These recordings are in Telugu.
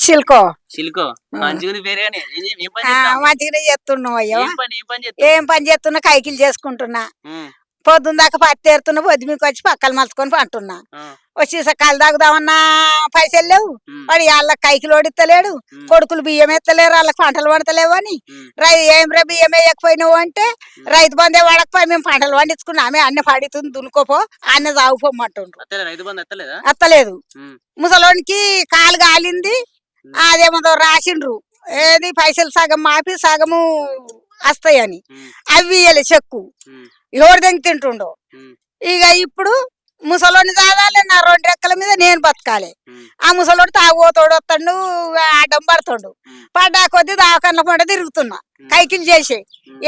సిల్కో సిల్కో మంచిగుని పేరు గాని మంచిగానే చేస్తున్నావు అయ్యో. ఏం పని ఏం పని చేస్తున్నా కైకిలు చేసుకుంటున్నా. పొద్దున్న దాకా పత్తి ఏరుతున్నా, పొద్దు మీకు వచ్చి పక్కలు మలుచుకొని పంటున్నా. వచ్చి కళ్ళు తాగుదామన్నా పైసలు లేవు. వాడు వాళ్ళకి కైకిలు ఓడిస్తలేడు, కొడుకులు బియ్యం ఎత్తలేరు, వాళ్ళకి పంటలు పండతలేవు అని. ఏం రా బియ్యం వేయకపోయినావు అంటే రైతు బంధే వాడకపోయి మేము పంటలు పండించుకున్నా, ఆమె అన్న పడుతుంది దున్నుకోపో అన్న సాగుపోమంటుండ్రు. ఎత్తలేదు. ముసలోనికి కాలు కాలింది, అదేమో రాసిండ్రు ఏది పైసలు సగం మాపి సగము వస్తాయని. అవి ఇయ్యలే చెక్కు, ఎవరు దెంగి తింటుండో. ఇక ఇప్పుడు ముసలోని చదాలి, నా 2 రెక్కల మీద నేను బతకాలి. ఆ ముసలోడు తాగుపోతాడు, వస్తాడు, అడ్డం పడుతాడు. పడ్డా కొద్ది దావకన్ల పంట తిరుగుతున్నా, కైకిలు చేసే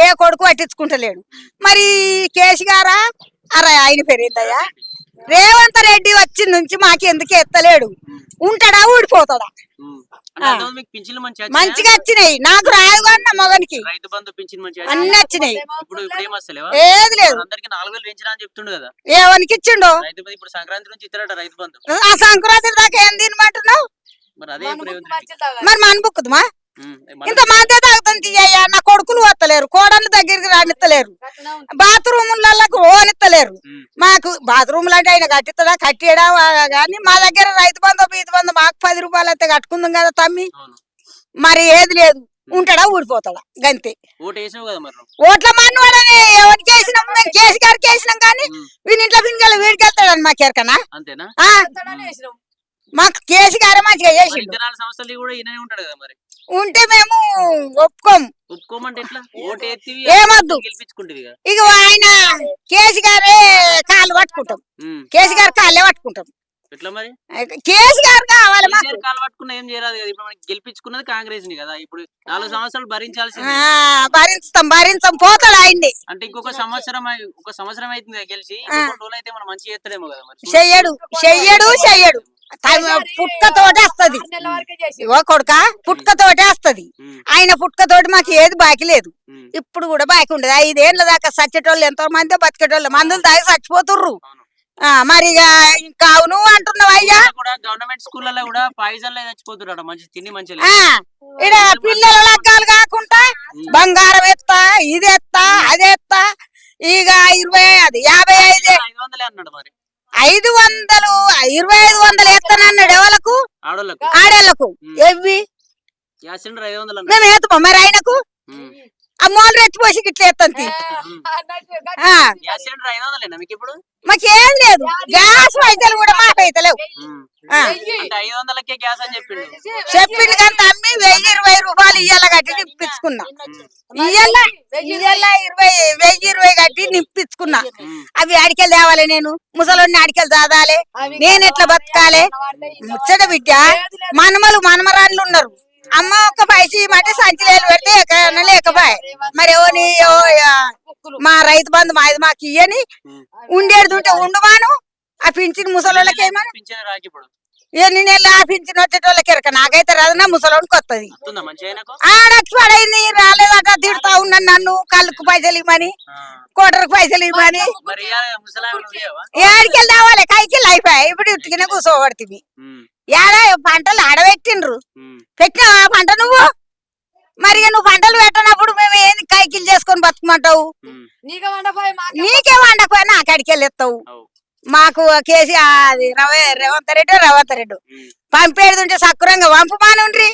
ఏ కొడుకు పట్టించుకుంటలేడు. మరి కేసు గారా అరే ఆయన పెరిగిందయ్యా రేవంత్ రెడ్డి వచ్చిన నుంచి మాకెందుకు ఎత్తలేడు, ఉంటాడా ఊడిపోతాడా? మంచిగా వచ్చినాయి నాకు, రాదు కానీ మగనికి అన్ని వచ్చినాయి. ఏది లేదు, ఏవనికి ఇచ్చిండో ఆ సంక్రాంతి దాకా ఏం తినమంటున్నావు? మరి మన బుక్కుదుమా ఇంత మందే తాగుతుంది తీయ్యా. నా కొడుకులు వస్తలేరు, కోడళ్ళు దగ్గరికి రానిత్తలేరు, బాత్రూములకు ఓనిత్తలేరు. మాకు బాత్రూములు అంటే ఆయన కట్టిస్తాడా కట్టియడా కానీ మా దగ్గర రైతు బంధు బీతు బంధు మాకు 10 రూపాయలు అయితే కట్టుకుందాం కదా తమ్మి. మరి ఏది లేదు, ఉంటాడా ఊడిపోతాడా గంతే. ఓట్ల మన్నువాడని ఎవరికి వేసినాం మేము, కేసు గారికి వేసినాం కానీ వీని ఇంట్లో పిన్నికెళ్ళి వీడికి వెళ్తాడని మాకు ఎరకనా? మాకు కేసు గారే మంచిగా చేసి ఉంటే మేము ఒప్పుకోము. ఏమద్దు, ఇక ఆయన కేసు గారే కాళ్ళు పట్టుకుంటాం, కేసు గారి కాళ్ళే పట్టుకుంటాం. కేసు గారు కావాలి మాకు. గెలిపించుకున్నది కాంగ్రెస్ ని కదా, ఇప్పుడు 4 సంవత్సరాలు భరించాల్సి భరించాం పోతాడు ఆయన్ని. అంటే ఇంకొక సంవత్సరం అవుతుంది గెలిచి, అయితే మనం మంచి చేస్తాడేమో కదా. చెయ్యడు చెయ్యడు చెయ్యడు, పుట్కతోటి వస్తది కొడుక, పుట్కతోటి వస్తది. ఆయన పుట్కతోటి మాకు ఏది బాకి లేదు, ఇప్పుడు కూడా బాకి ఉండదు. 5 ఏళ్ళ దాకా సచ్చేటోళ్ళు ఎంతో మంది, బతికేటోళ్ళు మందులు తాగి చచ్చిపోతుర్రు. మరి ఇంకా అవును అంటున్నావు అయ్యా. గవర్నమెంట్ స్కూల్లో కూడా పాయిజన్ చచ్చిపోతున్నారు, మంచి తిండి మంచి ఇక్కడ పిల్లల లగ్గాలు కాకుండా బంగారం ఎత్తా, ఇది ఎత్తా, అది ఎత్తా. ఇక 55 అన్నాడు మరి 500 2500 ఎత్తనన్నాడు ఎవలకు? ఆడేళ్లకు. ఎవ్వి మేము ఎత్తాం మరి ఆయనకు ఆ మోలు రెచ్చిపోసి ఇట్లా ఎత్తంతి. మాకేం లేదు, గ్యాస్ పైసలు కూడా మాకైతే లేవు. చెప్పింది కానీ తమ్మి 1020 రూపాయలు ఇయ్యాల కట్టి నింపించుకున్నా, ఇయ్యాల 1020 కట్టి నింపించుకున్నా. అవి ఆడికెళ్ళి తేవాలి, నేను ముసలోని ఆడికెళ్ళి దాదాలి, నేను ఎట్లా బతకాలి? ముచ్చట బిడ్డ మనమలు మనమరాళ్ళు ఉన్నారు. అమ్మ ఒక్క పైస ఇవ్వమంటే సంచిలేలు పెడితే ఎక్కడన్నా లేకపోయా. మరి ఎవని మా రైతు బంధు మాది మాకు ఇయ్యని ఉండేది ఉంటే ఉండమాను. ఆ పింఛన్ ముసలోళ్ళకి ఏమన్నా ఎన్ని నెలలు ఆ పింఛన్ వచ్చేటోళ్ళకి ఎరక, నాకైతే రాదన్నా ముసలోనికి వస్తుంది. ఆడకి పడైంది రాలేదట, తిడతా ఉన్నాను నన్ను. కళ్ళకు పైసలు ఇవ్వమని, కోటరకు పైసలు ఇవ్వమని. ఏడికెళ్ళి రావాలి, కైకిళ్ళు అయిపోయాయి. ఇప్పుడు ఇట్టుకినే కూర్చోబడుతుంది. ఏడా పంటలు ఆడబెట్టిండ్రు, పెట్టినావా పంట నువ్వు? మరి నువ్వు పంటలు పెట్టినప్పుడు మేము ఏంది కైకిలు చేసుకొని బతుకమంటావు? నీకే వండకపోయా నాకడికి వెళ్ళి ఎత్తావు. మాకు కేసీ అది రేవంత్ రెడ్డి పంపేది ఉంటే సక్రంగా పంపమానుండ్రి,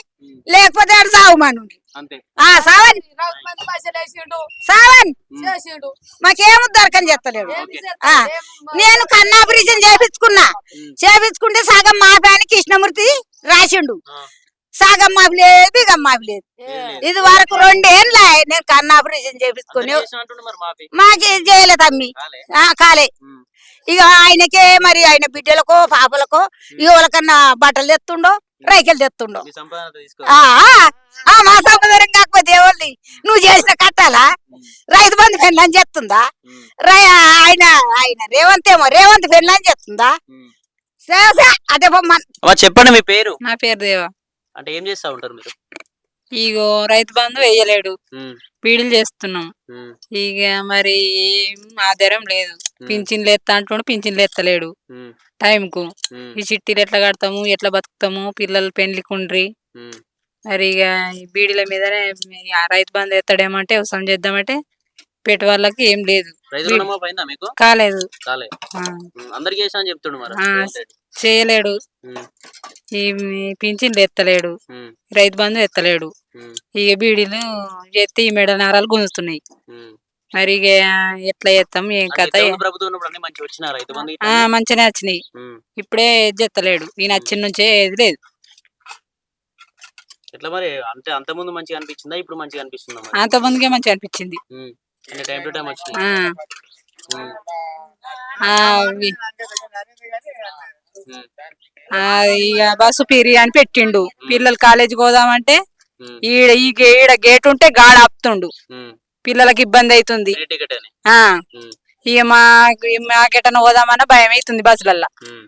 లేకపోతే ఆడు సాగుమానుండ్రి. సావన్ సావన్ మాకేమో దొరకని చెప్తలేడు. నేను కన్నాపరేషన్ చేపించుకుంటే సగం మా ఫ్యాన్ కృష్ణమూర్తి రాసిండు, సగం మావి లేదు ఇక మావి లేదు. ఇది వరకు 2 ఏళ్ళ నేను కన్నాపరేషన్ చేపించుకుని మాకు చేయలేదు తమ్మి, కాలే. ఇక ఆయనకే మరి ఆయన బిడ్డలకో పాపలకో ఎవరికన్నా బట్టలు తెస్తుండో రైకెలు తెస్తుండో. మా సంపదరం కాకపోతే ఎవరిది నువ్వు చేసిన కట్టాలా? రైతు బంధు పెళ్ళని చెప్తుందా? ఆయన రేవంత్ పెళ్ళని చెప్తుందా? అదే చెప్పండి మీ పేరు. నా పేరు దేవా. అంటే ఏం చేస్తా ఉంటారు మీరు? ఇగో రైతు బంధు వేయలేడు, పీడీలు చేస్తున్నాం. ఇక మరి ఆధారం లేదు, పింఛన్లు ఎత్తా అంటుండు, పింఛన్లు ఎత్తలేడు టైంకు. ఈ చిట్టీలు ఎట్లా కడతాము, ఎట్లా బతుకుతాము? పిల్లలు పెండ్లికుండ్రి, ఉమ్, మరి ఇక ఈ బీడీల మీదనే ఆ రైతు బంధు ఎత్తడేమంటే వ్యవసాయం చేద్దామంటే పెట్టి వాళ్ళకి ఏం లేదు, రైతు రుణమాఫీ అయిందా మీకు? కాలేదు. కాలే. ఆ, అందరికి చేసా అని చెప్తుండు మరి ఆ, రేవంత్ రెడ్డి. చేయలేడు. ఉమ్, ఈ పింఛన్లు ఎత్తలేడు, ఉమ్, రైతు బంధు ఎత్తలేడు. ఉమ్, ఇక బీడీలు ఎత్తి ఈ మెడ నారాలు గుంజుతున్నాయి. ఉమ్. మరి ఇక ఎట్లా చేస్తాం ఏం అంటే కథ? ఇంతకుముందు ప్రభుత్వం ఉన్నప్పుడు అన్ని మంచిగా వచ్చిన రైతు బంధు ఆ, ఇట్లా? మంచిగానే వచ్చినాయి. ఉమ్. ఇప్పుడే ఎత్తలేడు. ఈయన వచ్చిన నుంచే ఏది లేదు. ఎట్లా మరి? అంటే అంత ముందు మంచిగా అనిపించిందా, ఇప్పుడు మంచిగా అనిపిస్తుందా మరి? అంత ముందుకే మంచిగా అనిపించింది. ఉమ్. అంటే టైం టు టైం వచ్చినాయి. ఆ, ఉమ్, ఆ, వి- ఉమ్, ఆ, ఇక బస్సు పిరి అని పెట్టిండు. పిల్లలు కాలేజీకి పోదామంటే ఉమ్, ఈడ గేట్ ఉంటే గాడ ఆపుతుండు. ఉమ్. పిల్లలకి ఇబ్బంది అవుతుంది. ఫ్రీ టికెట్ అని. ఆ, ఉమ్, ఇక మాకెటన్నా పోదామన్నా భయం అవుతుంది బస్సులల్లా. ఉమ్,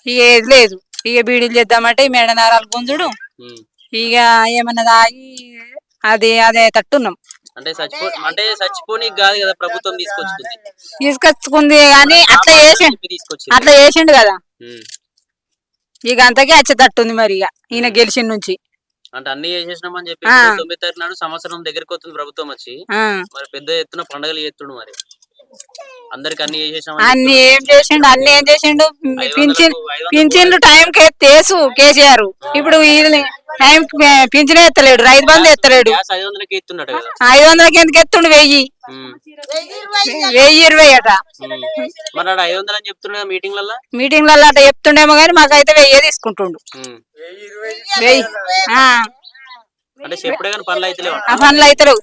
ఇక ఏది లేదు. ఇక బీడీలు చేద్దామంటే ఈ మేడ నారాలు గుంజుడు. ఉమ్. ఇక ఏమన్నా తాగి అదే తట్టున్నాం. అంటే చచ్చిపోనికి కాదు కదా ప్రభుత్వం తీసుకొచ్చుకుంది. తీసుకొచ్చుకుంది కానీ అట్లా చెప్పి తీసుకొచ్చింది. అట్లా చేసిండు కదా. ఉమ్. ఇక అంతకే వచ్చేటట్టుంది మరి ఇక ఈయన గెలిచిన నుంచి. అంటే అన్ని చేసేసినామని చెప్పి ఆ. 9 తారీఖు నాడు సంవత్సరం దగ్గరికి వస్తుంది ప్రభుత్వం వచ్చి. ఆ, మరి పెద్ద ఎత్తున పండుగలు చేస్తుండు మరి. అందరికి అన్ని అన్ని ఏం చేసిండు, అన్ని ఏం చేసిండు. 500 పింఛన్లు టైం కేసీఆర్. ఇప్పుడు టైం పింఛనే ఎత్తలేడు, రైతు బంధు ఎత్తలేడు. 500కి ఇస్తుండట కదా. 500కి ఎందుకు ఎత్తుండు? 1000, ఉమ్. 1020 అట. ఉమ్. మరి ఆడ 500 అని చెప్తుండే మీటింగ్లలో. మీటింగ్లలో అట్లా చెప్తుండేమో కానీ మాకైతే 1000 తీసుకుంటుండు. 1000. అంటే చెప్పుడే కానీ పనులు అయితే లేవు. ఆ పనులు అయితే లేవు.